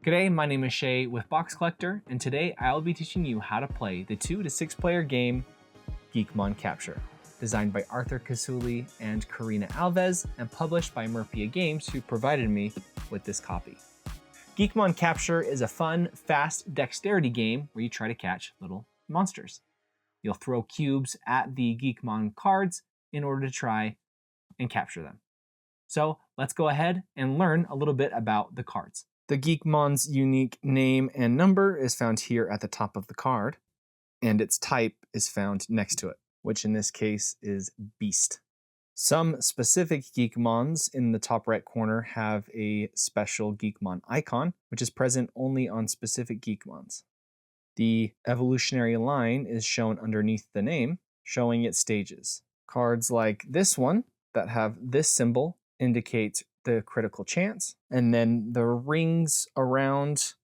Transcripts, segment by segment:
G'day, my name is Shay with Box Collector, and today I'll be teaching you how to play the 2 to 6 player game Geekmon Capture, designed by Arthur Casulli and Karina Alves, and published by Murpia Games, who provided me with this copy. Geekmon Capture is a fun, fast dexterity game where you try to catch little monsters. You'll throw cubes at the Geekmon cards in order to try and capture them. So let's go ahead and learn a little bit about the cards. The Geekmon's unique name and number is found here at the top of the card, and its type is found next to it, which in this case is Beast. Some specific Geekmons in the top right corner have a special Geekmon icon, which is present only on specific Geekmons. The evolutionary line is shown underneath the name, showing its stages. Cards like this one that have this symbol indicate the critical chance, and then the rings around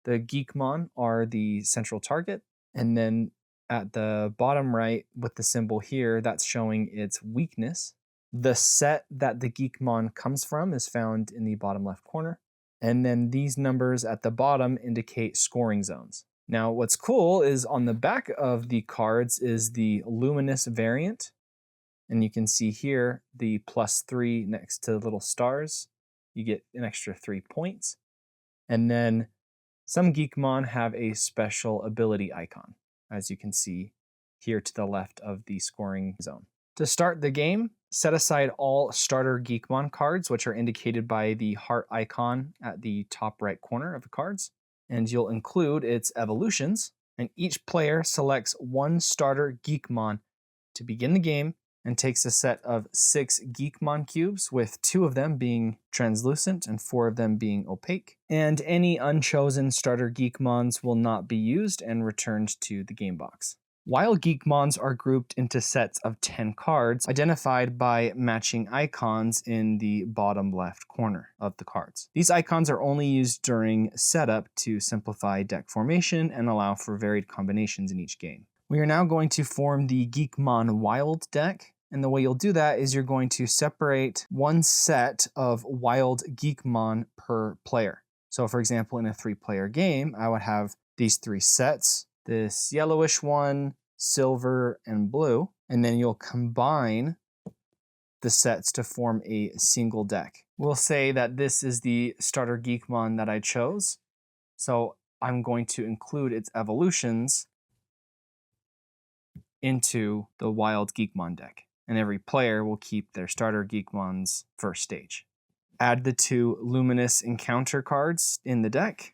the Geekmon are the central target, and then at the bottom right with the symbol here, that's showing its weakness. The set that the Geekmon comes from is found in the bottom left corner, and then these numbers at the bottom indicate scoring zones. Now what's cool is on the back of the cards is the luminous variant. And you can see here the +3 next to the little stars. You get an extra 3 points. And then some Geekmon have a special ability icon, as you can see here to the left of the scoring zone. To start the game, set aside all starter Geekmon cards, which are indicated by the heart icon at the top right corner of the cards. And you'll include its evolutions. And each player selects one starter Geekmon to begin the game, and takes a set of 6 Geekmon cubes, with 2 of them being translucent and 4 of them being opaque. And any unchosen starter Geekmons will not be used and returned to the game box. Wild Geekmons are grouped into sets of 10 cards, identified by matching icons in the bottom left corner of the cards. These icons are only used during setup to simplify deck formation and allow for varied combinations in each game. We are now going to form the Geekmon Wild deck. And the way you'll do that is you're going to separate one set of wild Geekmon per player. So for example, in a 3-player game, I would have these 3 sets, this yellowish one, silver, and blue. And then you'll combine the sets to form a single deck. We'll say that this is the starter Geekmon that I chose. So I'm going to include its evolutions into the wild Geekmon deck. And every player will keep their starter Geekmon's first stage. Add the 2 luminous encounter cards in the deck.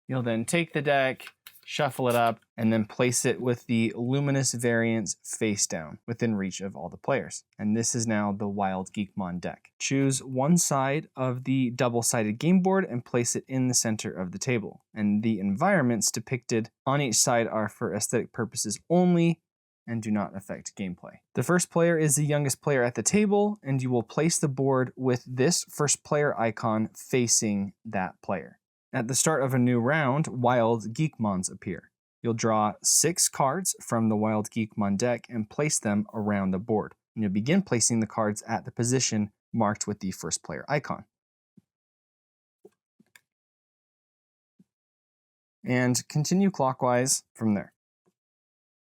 You'll then take the deck, shuffle it up, and then place it with the luminous variants face down within reach of all the players. And this is now the wild Geekmon deck. Choose one side of the double-sided game board and place it in the center of the table. And the environments depicted on each side are for aesthetic purposes only, and do not affect gameplay. The first player is the youngest player at the table, and you will place the board with this first player icon facing that player. At the start of a new round, wild Geekmons appear. You'll draw 6 cards from the wild Geekmon deck and place them around the board. And you'll begin placing the cards at the position marked with the first player icon. And continue clockwise from there.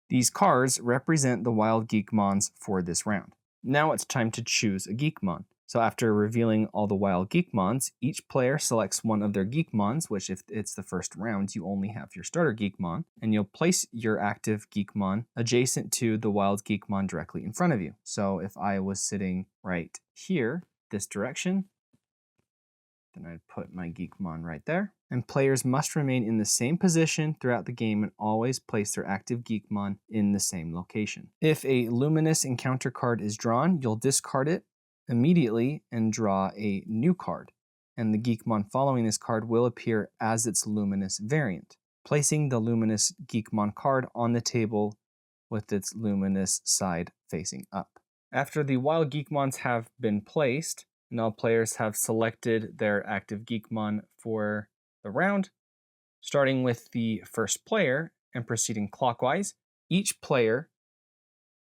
These cards represent the wild Geekmons for this round. Now it's time to choose a Geekmon. So after revealing all the wild Geekmons, each player selects one of their Geekmons, which if it's the first round, you only have your starter Geekmon, and you'll place your active Geekmon adjacent to the wild Geekmon directly in front of you. So if I was sitting right here, this direction, then I'd put my Geekmon right there. And players must remain in the same position throughout the game and always place their active Geekmon in the same location. If a luminous encounter card is drawn, you'll discard it immediately and draw a new card. And the Geekmon following this card will appear as its luminous variant, placing the luminous Geekmon card on the table with its luminous side facing up. After the wild Geekmons have been placed, and all players have selected their active Geekmon for the round, starting with the first player and proceeding clockwise, each player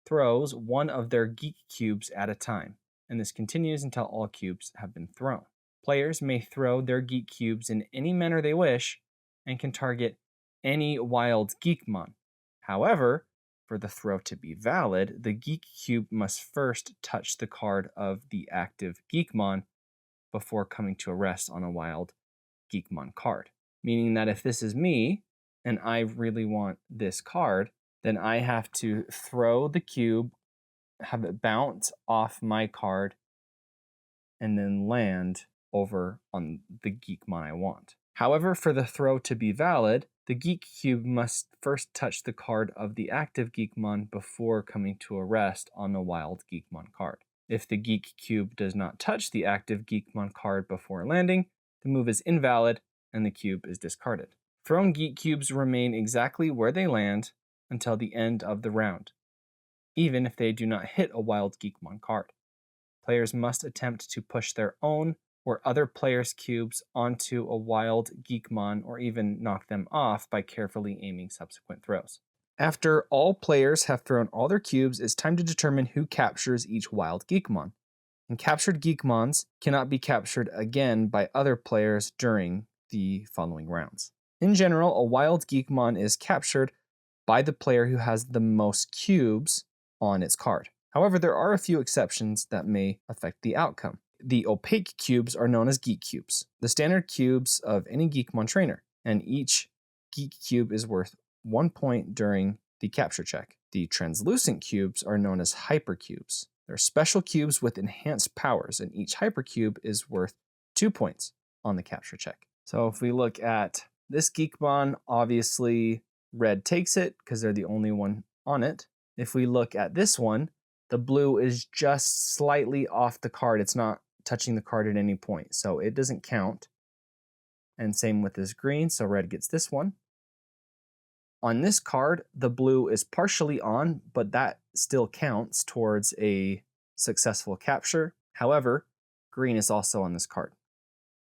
throws one of their Geek cubes at a time, and this continues until all cubes have been thrown. Players may throw their Geek Cubes in any manner they wish and can target any wild Geekmon. However, for the throw to be valid, the Geek Cube must first touch the card of the active Geekmon before coming to a rest on a wild Geekmon card. Meaning that if this is me and I really want this card, then I have to throw the cube, have it bounce off my card, and then land over on the Geekmon I want. However, for the throw to be valid, the Geek Cube must first touch the card of the active Geekmon before coming to a rest on the wild Geekmon card. If the Geek Cube does not touch the active Geekmon card before landing, the move is invalid and the cube is discarded. Thrown Geek Cubes remain exactly where they land until the end of the round, even if they do not hit a wild Geekmon card. Players must attempt to push their own or other players' cubes onto a wild Geekmon or even knock them off by carefully aiming subsequent throws. After all players have thrown all their cubes, it's time to determine who captures each wild Geekmon. And captured Geekmons cannot be captured again by other players during the following rounds. In general, a wild Geekmon is captured by the player who has the most cubes on its card. However, there are a few exceptions that may affect the outcome. The opaque cubes are known as Geek Cubes, the standard cubes of any Geekmon trainer, and each Geek Cube is worth 1 point during the capture check. The translucent cubes are known as Hypercubes. They're special cubes with enhanced powers, and each Hypercube is worth 2 points on the capture check. So if we look at this Geekmon, obviously red takes it because they're the only one on it. If we look at this one, the blue is just slightly off the card. It's not touching the card at any point, so it doesn't count. And same with this green, so red gets this one. On this card, the blue is partially on, but that still counts towards a successful capture. However, green is also on this card.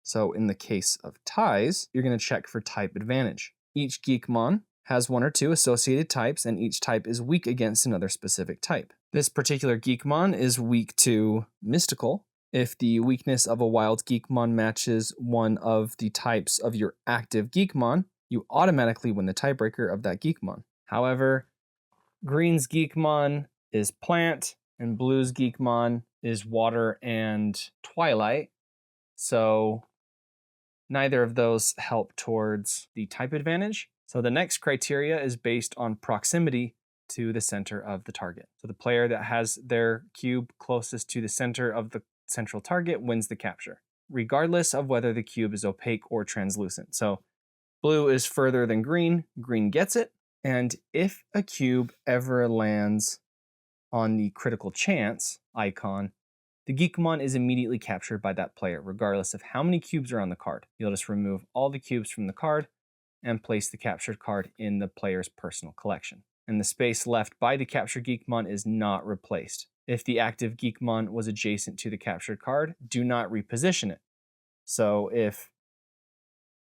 So in the case of ties, you're going to check for type advantage. Each Geekmon has 1 or 2 associated types, and each type is weak against another specific type. This particular Geekmon is weak to Mystical. If the weakness of a wild Geekmon matches one of the types of your active Geekmon, you automatically win the tiebreaker of that Geekmon. However, green's Geekmon is plant, and blue's Geekmon is water and twilight. So neither of those help towards the type advantage. So the next criteria is based on proximity to the center of the target. So the player that has their cube closest to the center of the central target wins the capture, regardless of whether the cube is opaque or translucent. So blue is further than green, green gets it. And if a cube ever lands on the critical chance icon, the Geekmon is immediately captured by that player, regardless of how many cubes are on the card. You'll just remove all the cubes from the card and place the captured card in the player's personal collection. And the space left by the captured Geekmon is not replaced. If the active Geekmon was adjacent to the captured card, do not reposition it. So if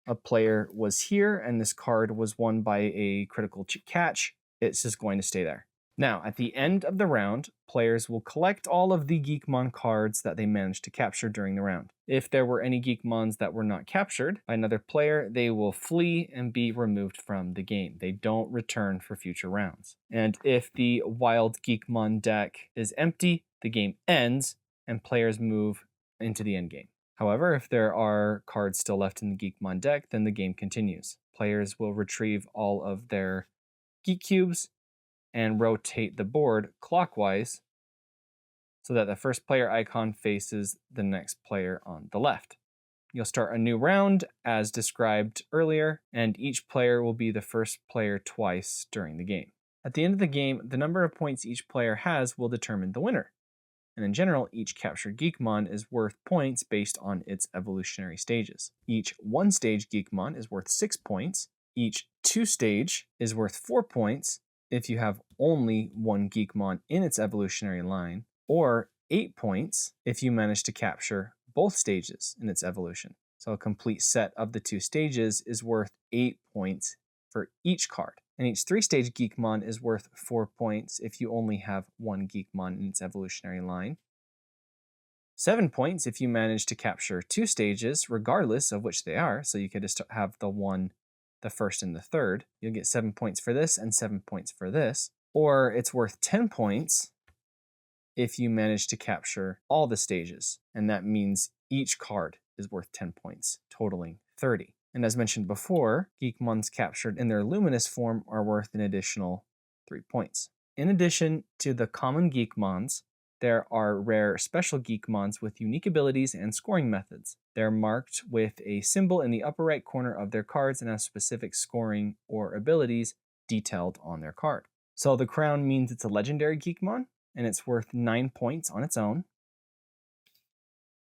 a player was here and this card was won by a critical catch, it's just going to stay there. Now, at the end of the round, players will collect all of the Geekmon cards that they managed to capture during the round. If there were any Geekmons that were not captured by another player, they will flee and be removed from the game. They don't return for future rounds. And if the wild Geekmon deck is empty, the game ends and players move into the end game. However, if there are cards still left in the Geekmon deck, then the game continues. Players will retrieve all of their Geek Cubes and rotate the board clockwise so that the first player icon faces the next player on the left. You'll start a new round as described earlier, and each player will be the first player twice during the game. At the end of the game, the number of points each player has will determine the winner. And in general, each captured Geekmon is worth points based on its evolutionary stages. Each 1-stage Geekmon is worth 6 points. Each 2-stage is worth 4 points if you have only one Geekmon in its evolutionary line, or 8 points if you manage to capture both stages in its evolution. So a complete set of the 2 stages is worth 8 points for each card. And each 3-stage Geekmon is worth 4 points if you only have one Geekmon in its evolutionary line. 7 points if you manage to capture 2 stages, regardless of which they are. So you could just have the first and the third. You'll get 7 points for this and 7 points for this. Or it's worth 10 points if you manage to capture all the stages. And that means each card is worth 10 points, totaling 30. And as mentioned before, Geekmons captured in their luminous form are worth an additional 3 points. In addition to the common Geekmons, there are rare special Geekmons with unique abilities and scoring methods. They're marked with a symbol in the upper right corner of their cards and have specific scoring or abilities detailed on their card. So the crown means it's a legendary Geekmon, and it's worth 9 points on its own.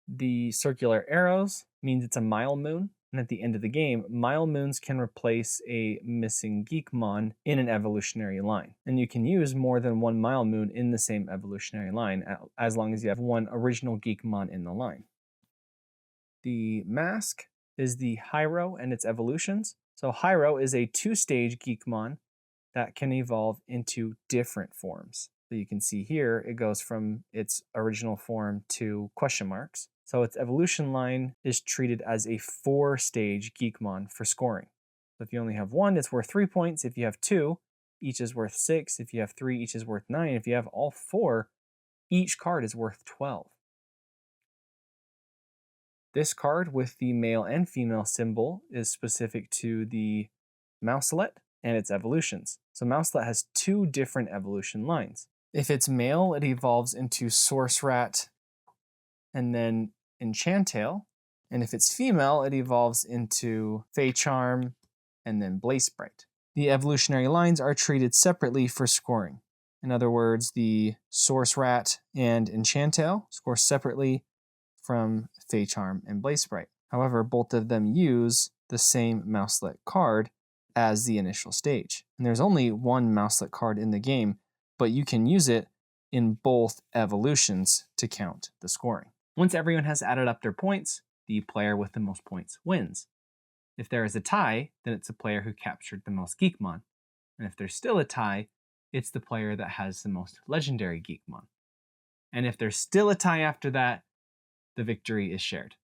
The circular arrows means it's a Mile Moon, and at the end of the game, Mile Moons can replace a missing Geekmon in an evolutionary line. And you can use more than one Mile Moon in the same evolutionary line, as long as you have one original Geekmon in the line. The mask is the Hyro and its evolutions. So Hyro is a 2-stage Geekmon that can evolve into different forms. So you can see here, it goes from its original form to question marks. So its evolution line is treated as a 4-stage Geekmon for scoring. So if you only have 1, it's worth 3 points. If you have 2, each is worth 6. If you have 3, each is worth 9. If you have all 4, each card is worth 12. This card with the male and female symbol is specific to the Mouselet and its evolutions. So Mouselet has 2 different evolution lines. If it's male, it evolves into Source Rat and then Enchantail. And if it's female, it evolves into Fey Charm and then Blaze Sprite. The evolutionary lines are treated separately for scoring. In other words, the Source Rat and Enchantail score separately from Fey Charm and Blaze Sprite. However, both of them use the same Mouselet card as the initial stage. And there's only one Mouselet card in the game, but you can use it in both evolutions to count the scoring. Once everyone has added up their points, the player with the most points wins. If there is a tie, then it's the player who captured the most Geekmon. And if there's still a tie, it's the player that has the most legendary Geekmon. And if there's still a tie after that, the victory is shared.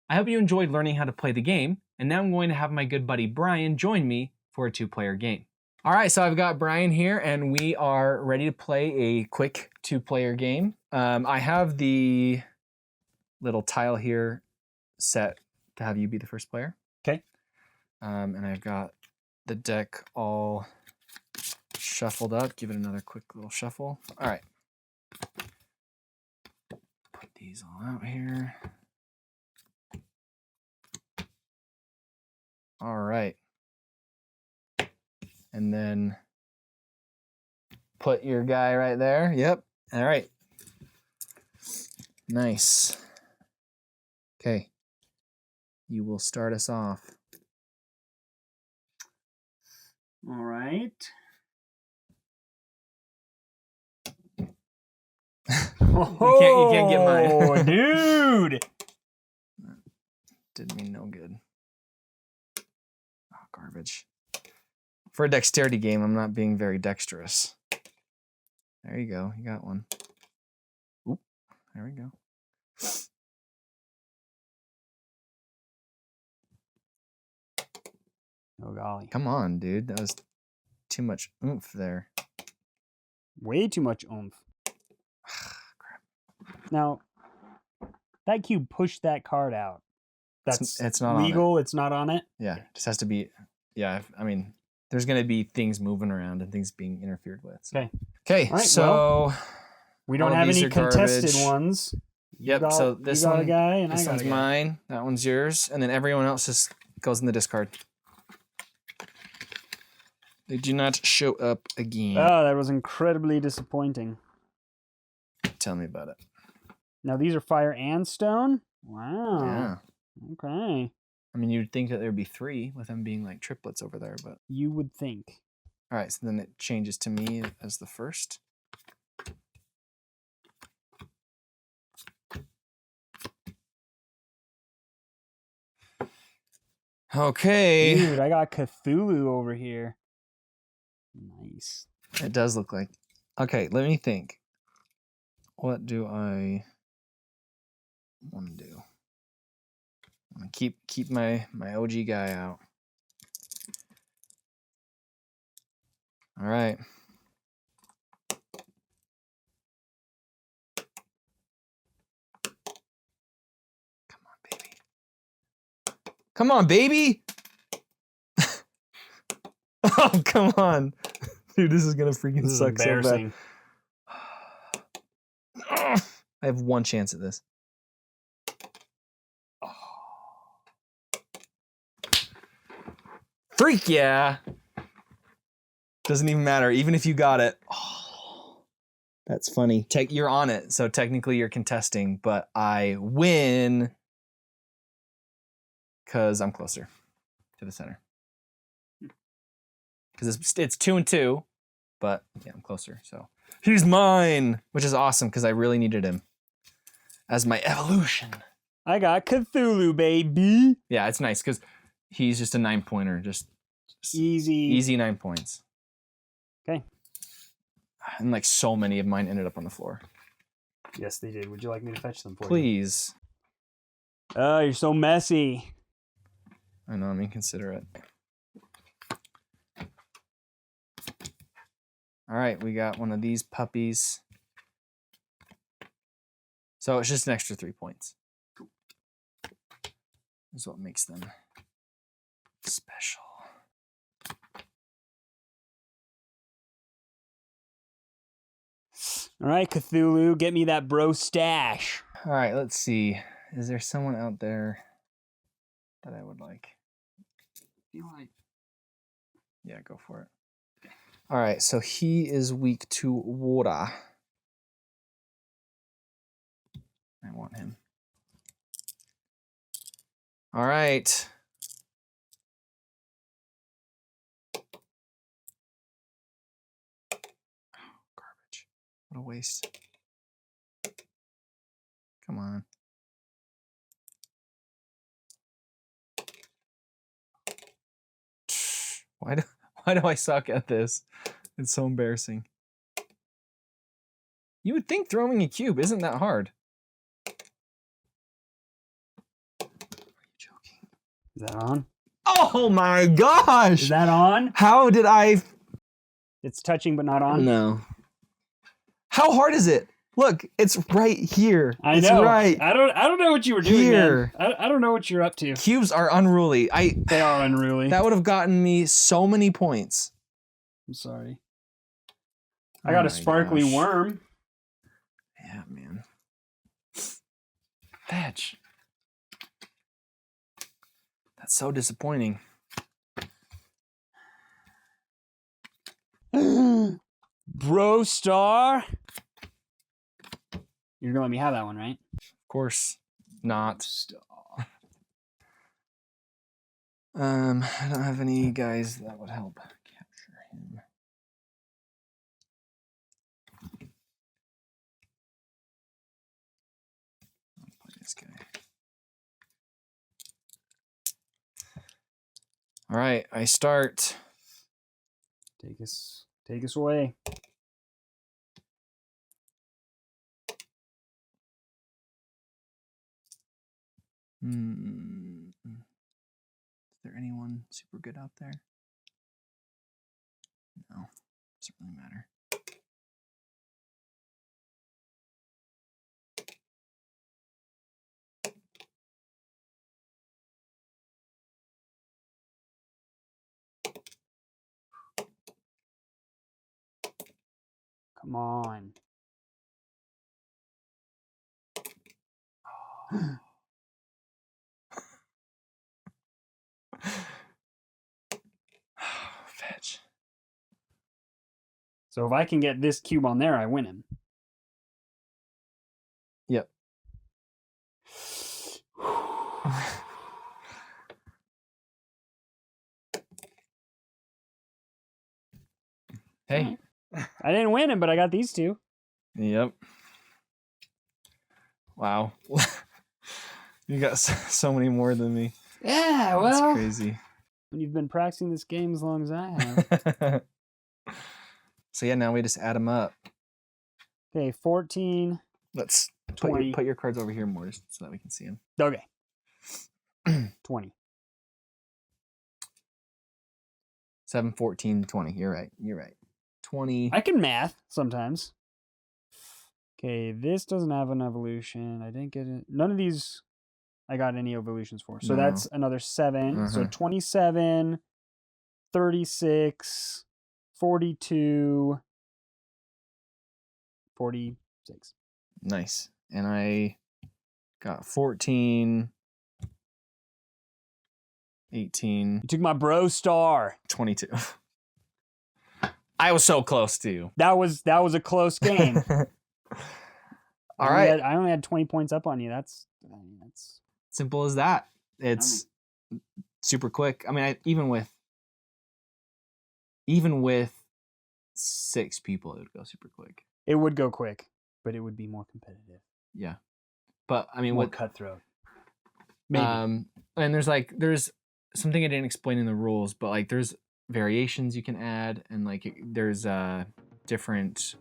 I hope you enjoyed learning how to play the game, and now I'm going to have my good buddy Brian join me for a 2-player game. All right, so I've got Brian here, and we are ready to play a quick 2-player game. I have the little tile here set to have you be the first player. Okay. And I've got the deck all shuffled up. Give it another quick little shuffle. All right. Put these all out here. All right. And then put your guy right there. Yep. All right. Nice. Okay. You will start us off. All right. You can't get mine. Oh, dude. Didn't mean no good. Oh, garbage. For a dexterity game, I'm not being very dexterous. There you go. You got one. Oop. There we go. Oh, golly. Come on, dude. That was too much oomph there. Way too much oomph. Crap. Now, that cube pushed that card out. That's it's not legal. on it. It's not on it? Yeah, it just has to be. Yeah, I mean, there's going to be things moving around and things being interfered with. So. Okay. Okay, All right, so we don't have any contested ones. Yep, so this one, a guy and this I got one's a guy. mine, that one's yours, and then everyone else just goes in the discard. They do not show up again. Oh, that was incredibly disappointing. Tell me about it. Now, these are fire and stone? Wow. Yeah. Okay. I mean, you'd think that there'd be 3 with them being like triplets over there, but... You would think. All right, so then it changes to me as the first. Okay. Dude, I got Cthulhu over here. Nice. It does look like... Okay, let me think. What do I... want to do. I'm gonna keep my OG guy out. All right. Come on, baby. Oh, come on. Dude, this is gonna freaking suck so bad. I have one chance at this. Freak yeah. Doesn't even matter, even if you got it. Oh, that's funny. You're on it, so technically you're contesting, but I win because I'm closer to the center. Because it's 2 and 2, but yeah, I'm closer. So he's mine, which is awesome because I really needed him as my evolution. I got Cthulhu, baby. Yeah, it's nice because he's just a 9-pointer, just easy 9 points. Okay. And like so many of mine ended up on the floor. Yes, they did. Would you like me to fetch them for you? Please. Oh, you're so messy. I know, I'm inconsiderate. All right, we got one of these puppies. So it's just an extra 3 points. Is what makes them special. All right, Cthulhu, get me that bro stash. All right, let's see. Is there someone out there that I would like? Yeah, go for it. All right, so he is weak to water. I want him. All right. Garbage. What a waste. Come on. Why do I suck at this? It's so embarrassing. You would think throwing a cube isn't that hard. Are you joking? Is that on? Oh my gosh! Is that on? How did I... It's touching but not on? No. How hard is it? Look, it's right here. I it's know. Right I don't know what you were doing, here. man. I don't know what you're up to. Cubes are unruly. They are unruly. That would have gotten me so many points. I'm sorry. I got a sparkly worm. Yeah, man. Fetch. That's so disappointing. Bro star. You're gonna let me have that one, right? Of course not. I don't have any guys that would help capture him. I'll play this guy. All right, I start. Take us away. Is there anyone super good out there? No, doesn't really matter. Come on. Fetch. So if I can get this cube on there, I win him. Yep. Hey. I didn't win him, but I got these two. Yep. Wow. You got so many more than me. Yeah, well. That's crazy. When you've been practicing this game as long as I have. So yeah, now we just add them up. Okay, 14. Let's 20. Put your cards over here more just so that we can see them. Okay. 20. 7, 14, 20. You're right. 20. I can math sometimes. Okay, this doesn't have an evolution. I didn't get it. None of these I got any evolutions for. So No. that's another 7. So 27, 36, 42, 46. Nice. And I got 14, 18. You took my bro star. 22. I was so close to you. That was a close game. All right. I only had 20 points up on you. That's Simple as that. It's super quick. I mean, even with 6 people, it would go super quick. It would go quick, but it would be more competitive. Yeah. But I mean, more what cutthroat. Maybe. And there's something I didn't explain in the rules, but like there's variations you can add, and like there's different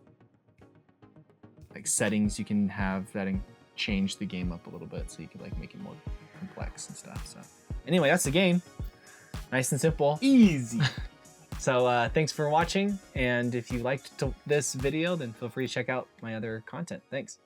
like settings you can have that change the game up a little bit, so you could like make it more complex and stuff. So anyway, that's the game. Nice and simple, Easy. So thanks for watching, and if you liked this video, then feel free to check out my other content. Thanks.